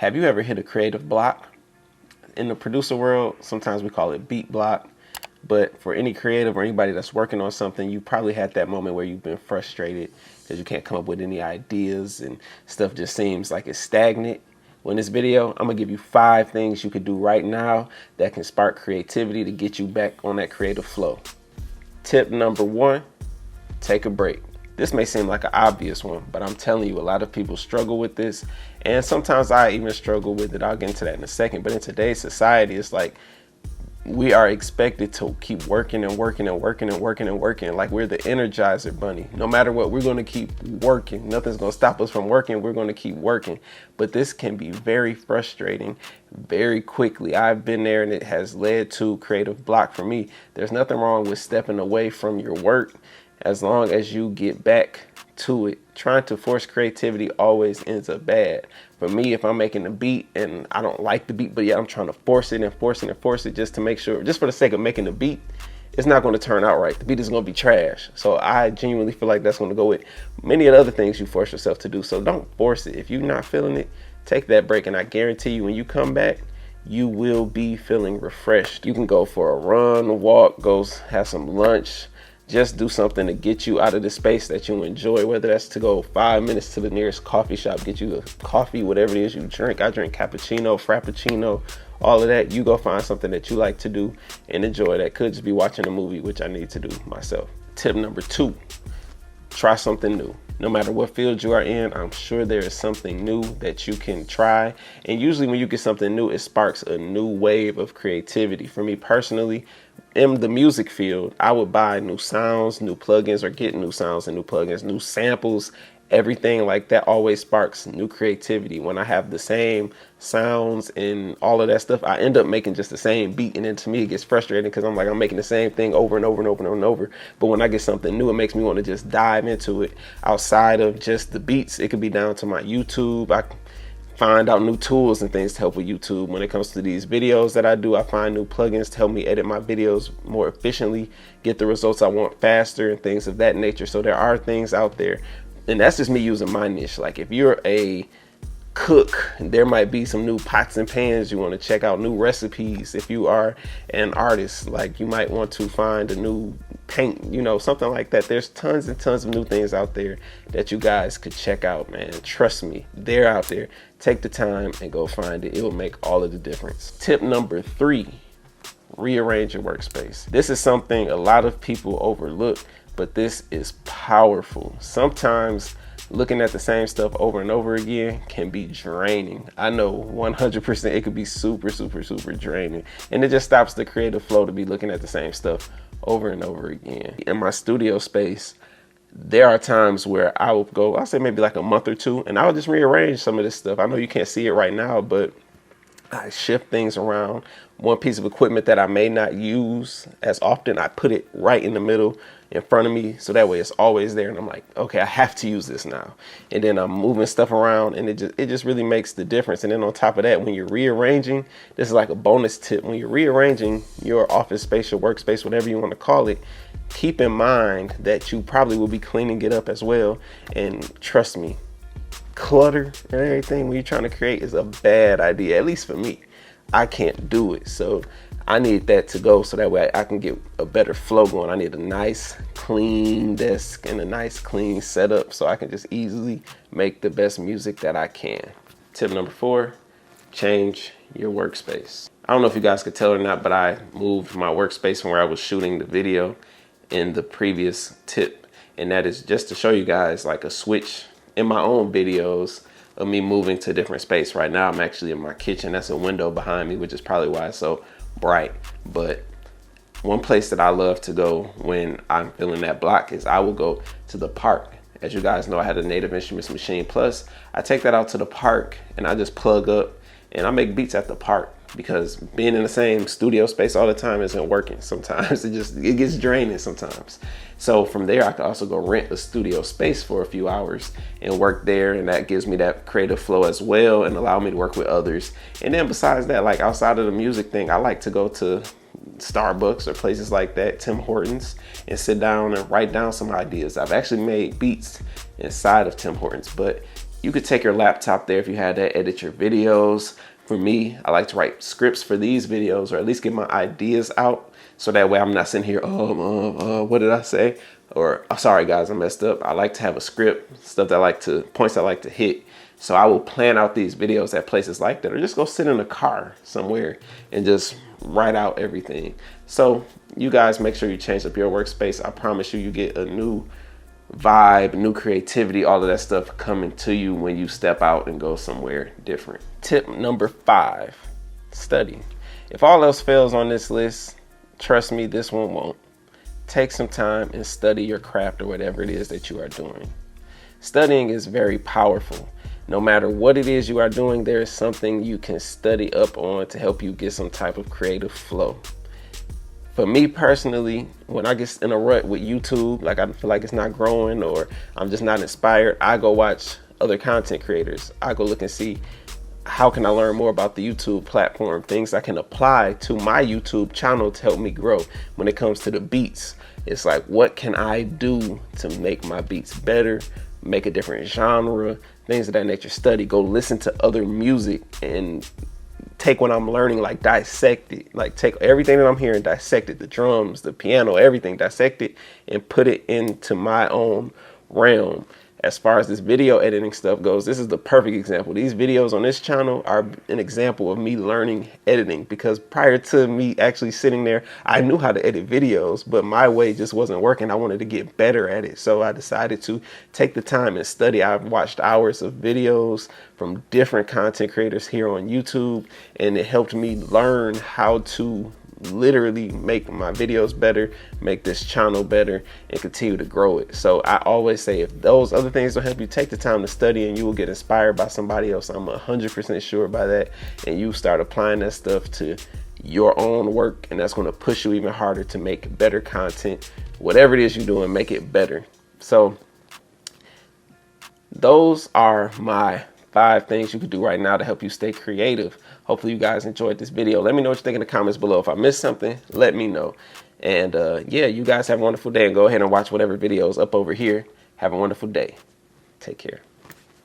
Have you ever hit a creative block? In the producer world, sometimes we call it beat block. But for any creative or anybody that's working on something, you probably had that moment where you've been frustrated because you can't come up with any ideas and stuff just seems like it's stagnant. Well, in this video, I'm gonna give you 5 things you could do right now that can spark creativity to get you back on that creative flow. Tip number 1, take a break. This may seem like an obvious one, but I'm telling you, a lot of people struggle with this. And sometimes I even struggle with it. I'll get into that in a second. But in today's society, it's like we are expected to keep working and working and working and working and working. Like we're the Energizer Bunny. No matter what, we're going to keep working. Nothing's going to stop us from working. We're going to keep working. But this can be very frustrating very quickly. I've been there and it has led to creative block for me. There's nothing wrong with stepping away from your work as long as you get back to it. Trying to force creativity always ends up bad. For me, if I'm making a beat and I don't like the beat, but yeah, I'm trying to force it and force it and force it just to make sure, just for the sake of making the beat, it's not going to turn out right. The beat is going to be trash. So I genuinely feel like that's going to go with many of the other things you force yourself to do. So don't force it. If you're not feeling it, take that break. And I guarantee you, when you come back, you will be feeling refreshed. You can go for a run, a walk, go have some lunch. Just do something to get you out of the space that you enjoy, whether that's to go 5 minutes to the nearest coffee shop, get you a coffee, whatever it is you drink. I drink cappuccino, frappuccino, all of that. You go find something that you like to do and enjoy. That could just be watching a movie, which I need to do myself. Tip number 2, try something new. No matter what field you are in, I'm sure there is something new that you can try. And usually when you get something new, it sparks a new wave of creativity. For me personally, in the music field, I would buy new sounds, new plugins, or get new sounds and new plugins, new samples. Everything like that always sparks new creativity. When I have the same sounds and all of that stuff, I end up making just the same beat. And then to me, it gets frustrating because I'm like, I'm making the same thing over and over and over and over. But when I get something new, it makes me want to just dive into it. Outside of just the beats, it could be down to my YouTube. I find out new tools and things to help with YouTube. When it comes to these videos that I do, I find new plugins to help me edit my videos more efficiently, get the results I want faster and things of that nature. So there are things out there. And that's just me using my niche. Like if you're a cook, there might be some new pots and pans you want to check out, new recipes. If you are an artist, like you might want to find a new paint, you know, something like that. There's tons and tons of new things out there that you guys could check out, man. Trust me, they're out there. Take the time and go find it. It will make all of the difference. Tip number 3, rearrange your workspace. This is something a lot of people overlook, but this is powerful. Sometimes looking at the same stuff over and over again can be draining. I know 100% it could be super draining. And it just stops the creative flow to be looking at the same stuff over and over again. In my studio space, there are times where I will go, I'll say maybe like a month or 2, and I'll just rearrange some of this stuff. I know you can't see it right now, but I shift things around. One piece of equipment that I may not use as often, I put it right in the middle in front of me, so that way it's always there and I'm like, okay, I have to use this now. And then I'm moving stuff around and it just really makes the difference. And then on top of that, when you're rearranging, this is like a bonus tip. When you're rearranging your office space, your workspace, whatever you want to call it, keep in mind that you probably will be cleaning it up as well. And trust me, clutter and everything when you're trying to create is a bad idea. At least for me, I can't do it. So I need that to go so that way I can get a better flow going. I need a nice clean desk and a nice clean setup so I can just easily make the best music that I can. Tip number 4, change your workspace. I don't know if you guys could tell or not, but I moved my workspace from where I was shooting the video in the previous tip. And that is just to show you guys like a switch in my own videos of me moving to a different space. Right now I'm actually in my kitchen. That's a window behind me, which is probably why it's so bright. But one place that I love to go when I'm feeling that block is I will go to the park. As you guys know, I had a Native Instruments Machine Plus. I take that out to the park and I just plug up and I make beats at the park, because being in the same studio space all the time isn't working. Sometimes it gets draining sometimes. So from there, I can also go rent a studio space for a few hours and work there. And that gives me that creative flow as well and allow me to work with others. And then besides that, like outside of the music thing, I like to go to Starbucks or places like that, Tim Hortons, and sit down and write down some ideas. I've actually made beats inside of Tim Hortons, but you could take your laptop there if you had that, edit your videos. For me, I like to write scripts for these videos, or at least get my ideas out, so that way I'm not sitting here, what did I say? Or, oh, sorry guys, I messed up. I like to have a script, stuff that I like to, points I like to hit. So I will plan out these videos at places like that, or just go sit in a car somewhere and just write out everything. So you guys make sure you change up your workspace. I promise you, you get a new vibe, new creativity, all of that stuff coming to you when you step out and go somewhere different. Tip number 5, study. If all else fails on this list, trust me, this one won't. Take some time and study your craft or whatever it is that you are doing. Studying is very powerful. No matter what it is you are doing, there is something you can study up on to help you get some type of creative flow. For me personally, when I get in a rut with YouTube, like I feel like it's not growing or I'm just not inspired, I go watch other content creators. I go look and see, how can I learn more about the YouTube platform, things I can apply to my YouTube channel to help me grow. When it comes to the beats, it's like, what can I do to make my beats better, make a different genre, things of that nature. Study, go listen to other music and take what I'm learning, like dissect it, like take everything that I'm hearing, dissect it, the drums, the piano, everything, dissect it and put it into my own realm. As far as this video editing stuff goes, this is the perfect example. These videos on this channel are an example of me learning editing, because prior to me actually sitting there, I knew how to edit videos, but my way just wasn't working. I wanted to get better at it. So I decided to take the time and study. I've watched hours of videos from different content creators here on YouTube, and it helped me learn how to literally make my videos better, make this channel better, and continue to grow it. So I always say, if those other things don't help you, take the time to study and you will get inspired by somebody else. I'm 100% sure by that. And you start applying that stuff to your own work, and that's going to push you even harder to make better content. Whatever it is you're doing, make it better. So those are my 5 things you could do right now to help you stay creative. Hopefully you guys enjoyed this video. Let me know what you think in the comments below. If I missed something, let me know. And yeah, you guys have a wonderful day, and go ahead and watch whatever video is up over here. Have a wonderful day. Take care.